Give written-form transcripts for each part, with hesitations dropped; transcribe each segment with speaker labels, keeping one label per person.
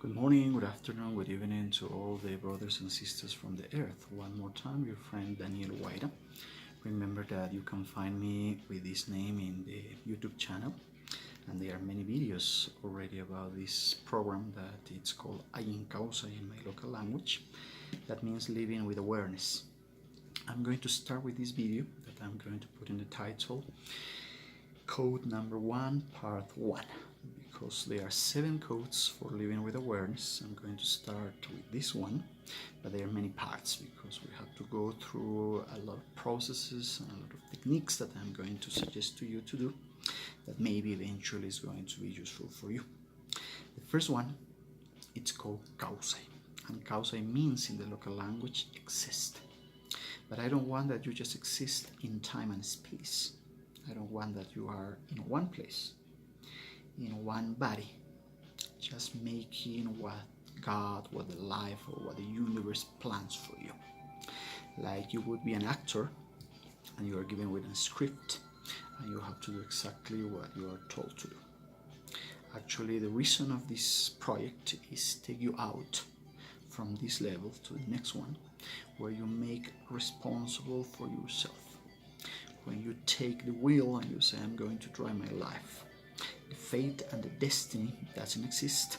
Speaker 1: Good morning, good afternoon, good evening to all the brothers and sisters from the earth. One more time, your friend Daniel V.I.V.E. Remember that you can find me with this name in the YouTube channel, and there are many videos already about this program that it's called Ayin Causa in my local language. That means living with awareness. I'm going to start with this video that I'm going to put in the title, Code number 1, part 1. Because there are 7 codes for living with awareness. I'm going to start with this one, but there are many parts because we have to go through a lot of processes and a lot of techniques that I'm going to suggest to you to do that maybe eventually is going to be useful for you. The first one, it's called causa, and causa means in the local language exist. But I don't want that you just exist in time and space. I don't want that you are in one place, in one body, just making what God, what the life, or what the universe plans for you. Like you would be an actor and you are given with a script and you have to do exactly what you are told to do. Actually, the reason of this project is take you out from this level to the next one, where you make responsible for yourself. When you take the wheel and you say, I'm going to drive my life. The fate and the destiny doesn't exist.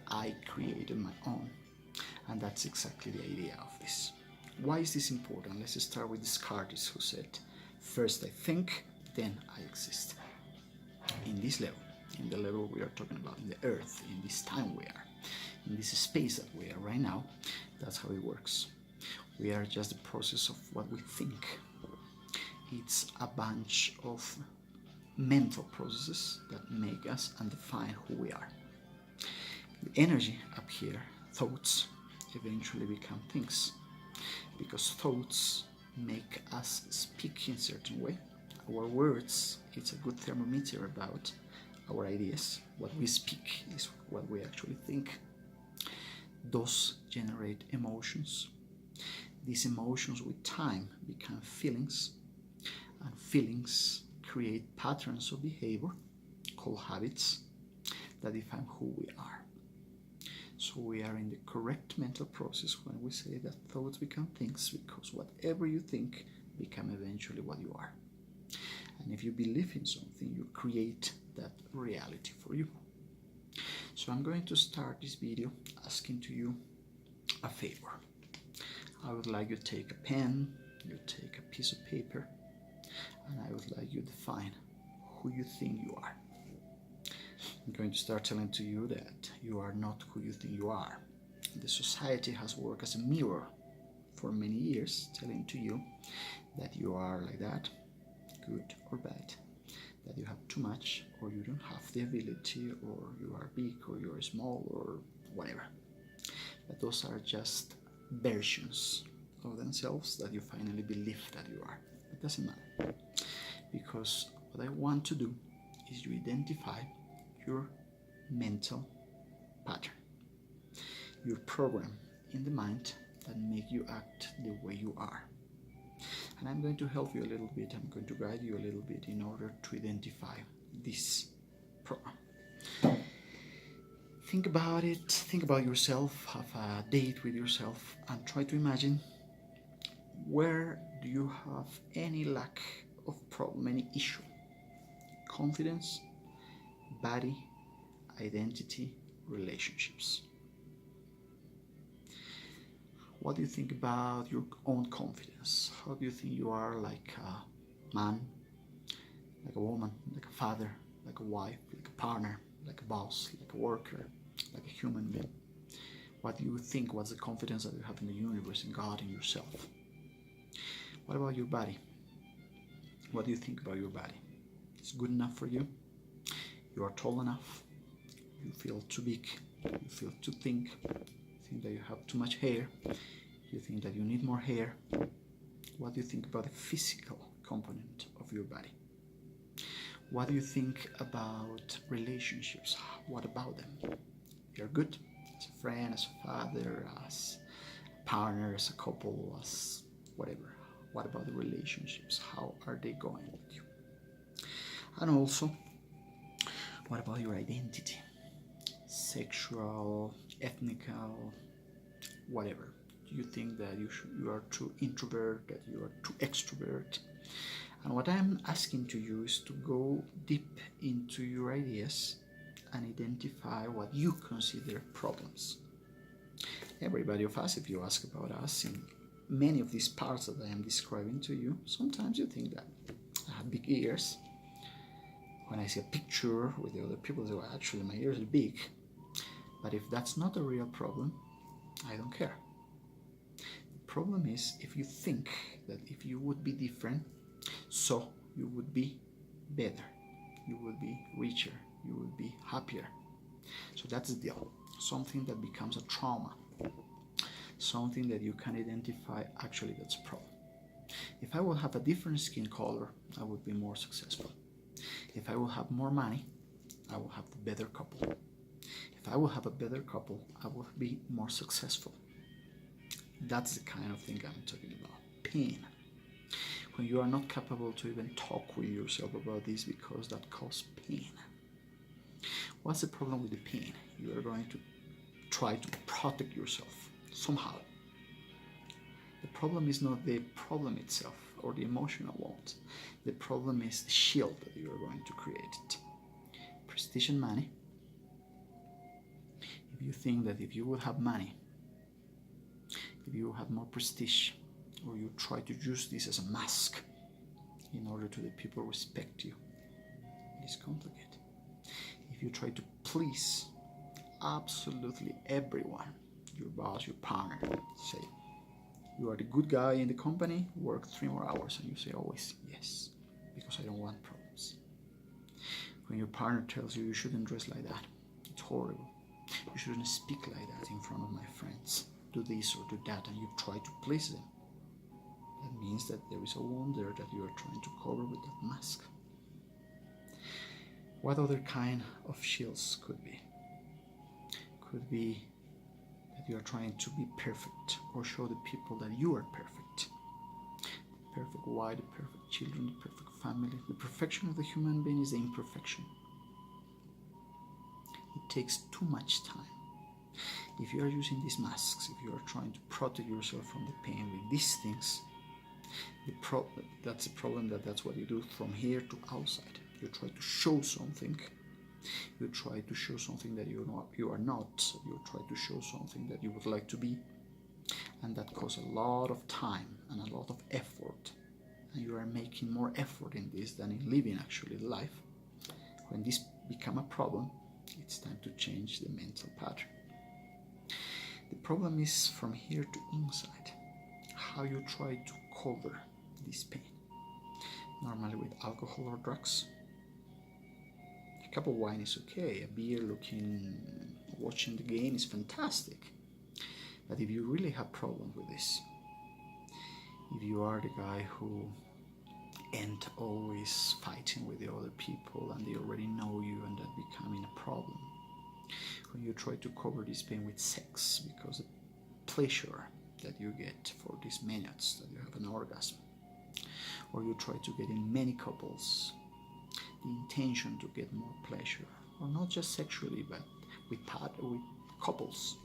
Speaker 1: I created my own. And that's exactly the idea of this. Why is this important? Let's start with Descartes, who said, first I think, then I exist. In this level, in the level we are talking about, in the earth, in this time we are, in this space that we are right now, that's how it works. We are just the process of what we think. It's a bunch of mental processes that make us and define who we are. The energy up here, thoughts, eventually become things, because thoughts make us speak in a certain way. Our words, it's a good thermometer about our ideas. What we speak is what we actually think. Those generate emotions. These emotions with time become feelings, and feelings create patterns of behavior called habits that define who we are. So we are in the correct mental process when we say that thoughts become things, because whatever you think become eventually what you are. And if you believe in something, you create that reality for you. So I'm going to start this video asking to you a favor. I would like you to take a pen, you take a piece of paper, and I would like you to define who you think you are. I'm going to start telling to you that you are not who you think you are. The society has worked as a mirror for many years, telling to you that you are like that, good or bad, that you have too much, or you don't have the ability, or you are big, or you are small, or whatever. But those are just versions of themselves that you finally believe that you are. It doesn't matter, because what I want to do is you identify your mental pattern, your program in the mind that make you act the way you are. And I'm going to help you a little bit, I'm going to guide you a little bit in order to identify this program. Think about it, think about yourself, have a date with yourself, and try to imagine where do you have any lack of problem, any issue. Confidence, body, identity, relationships. What do you think about your own confidence? How do you think you are, like a man, like a woman, like a father, like a wife, like a partner, like a boss, like a worker, like a human being? What do you think? What's the confidence that you have in the universe, in God, in yourself? What about your body? What do you think about your body? It's good enough for you? You are tall enough? You feel too big? You feel too thin? You think that you have too much hair? You think that you need more hair? What do you think about the physical component of your body? What do you think about relationships? What about them? They're good? As a friend, as a father, as a partner, as a couple, as whatever. What about the relationships? How are they going with you? And also, what about your identity? sexual, ethnical, whatever. You think that you are too introvert, that you are too extrovert. And what I'm asking to you is to go deep into your ideas and identify what you consider problems. Everybody of us, if you ask about us in many of these parts that I am describing to you, sometimes you think that I have big ears. When I see a picture with the other people, they say, well, actually my ears are big. But if that's not a real problem, I don't care. The problem is if you think that if you would be different, so you would be better, you would be richer, you would be happier. So that's the deal. Something that becomes a trauma, something that you can identify, actually that's a problem. If I would have a different skin color, I would be more successful. If I will have more money, I will have a better couple. If I will have a better couple, I will be more successful. That's the kind of thing I'm talking about. Pain. When you are not capable to even talk with yourself about this because that causes pain. What's the problem with the pain? You are going to try to protect yourself somehow. The problem is not the problem itself or the emotional wound. The problem is the shield that you are going to create. Prestige and money. If you think that if you would have money, if you have more prestige, or you try to use this as a mask in order to the people respect you, it is complicated. If you try to please absolutely everyone, your boss, your partner, say, you are the good guy in the company, work 3 more hours, and you say always yes, because I don't want problems. When your partner tells you you shouldn't dress like that, it's horrible. You shouldn't speak like that in front of my friends. Do this or do that, and you try to please them. That means that there is a wound there that you are trying to cover with that mask. What other kind of shields could be? Could be that you are trying to be perfect or show the people that you are perfect. The perfect wife, the perfect children, the perfect family. The perfection of the human being is the imperfection. It takes too much time. If you are using these masks, if you are trying to protect yourself from the pain with these things, that's the problem. That's what you do from here to outside. You try to show something. You try to show something that you are not. You try to show something that you would like to be, and that costs a lot of time and a lot of effort. And you are making more effort in this than in living actually life. When this become a problem, it's time to change the mental pattern. The problem is from here to inside, how you try to cover this pain. Normally with alcohol or drugs. A cup of wine is okay, a beer watching the game is fantastic. But if you really have problems with this, if you are the guy who ain't always fighting with the other people and they already know you and that becoming a problem, when you try to cover this pain with sex because the pleasure that you get for these minutes that you have an orgasm, or you try to get in many couples, the intention to get more pleasure, or not just sexually but with couples,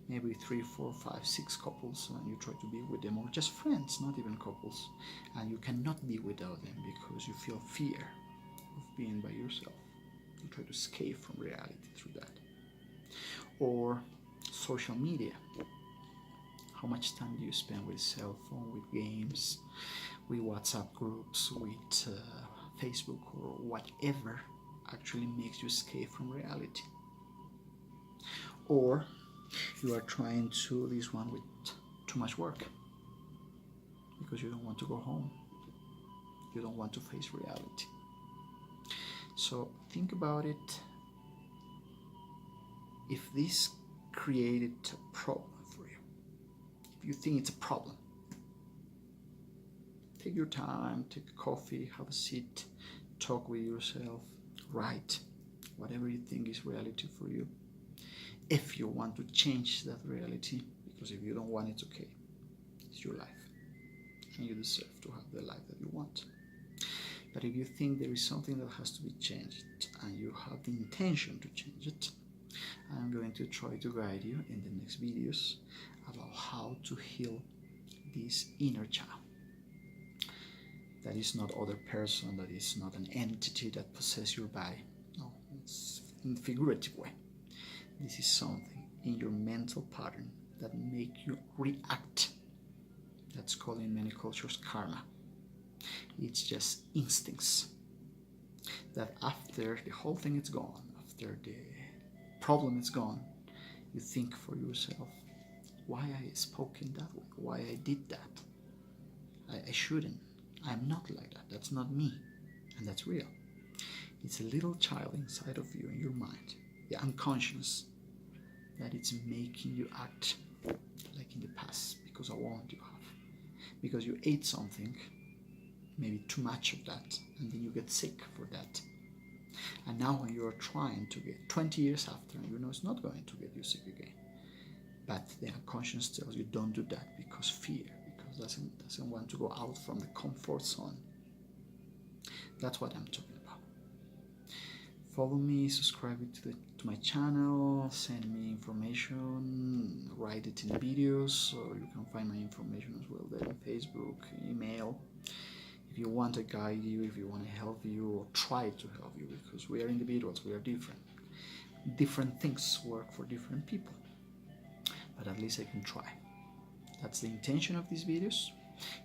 Speaker 1: maybe 3, 4, 5, 6 couples, and you try to be with them, or just friends, not even couples, and you cannot be without them because you feel fear of being by yourself. You try to escape from reality through that. Or social media. How much time do you spend with cell phone, with games, with WhatsApp groups, with Facebook, or whatever actually makes you escape from reality? Or you are trying to this one with too much work because you don't want to go home. You don't want to face reality. So think about it. If this created a problem for you, if you think it's a problem, take your time, take a coffee, have a seat, talk with yourself, write whatever you think is reality for you. If you want to change that reality, because if you don't want it, okay, it's your life and you deserve to have the life that you want. But if you think there is something that has to be changed and you have the intention to change it, I'm going to try to guide you in the next videos about how to heal this inner child. That is not other person, that is not an entity that possesses your body. No, it's in a figurative way. This is something in your mental pattern that make you react. That's called in many cultures karma. It's just instincts that after the whole thing is gone, after the problem is gone, you think for yourself, why I spoke in that way, why I did that. I shouldn't. I'm not like that. That's not me. And that's real. It's a little child inside of you in your mind, the unconscious, that it's making you act like in the past because I want you have. Because you ate something, maybe too much of that, and then you get sick for that. And now when you are trying to get 20 years after, you know it's not going to get you sick again. But the unconscious tells you don't do that because fear, because doesn't want to go out from the comfort zone. That's what I'm talking about. Follow me, subscribe to my channel, send me information, write it in the videos, so you can find my information as well there on Facebook, email. If you want to guide you, if you want to help you, or try to help you, because we are individuals, we are different. Different things work for different people, but at least I can try. That's the intention of these videos.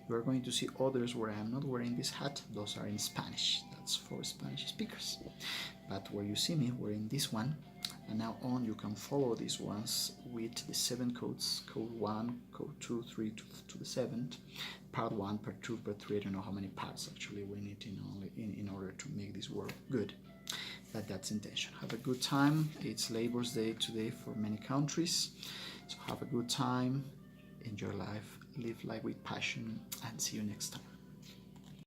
Speaker 1: You are going to see others where I'm not wearing this hat. Those are in Spanish. That's for Spanish speakers. But where you see me wearing this one, and now on you can follow these ones with the 7 codes. Code 1, code 2, 3 to the 7th. Part 1, part 2, part 3. I don't know how many parts actually we need in order to make this work good. But that's intention. Have a good time. It's Labor's Day today for many countries. So have a good time. Enjoy life. Live life with passion. And see you next time.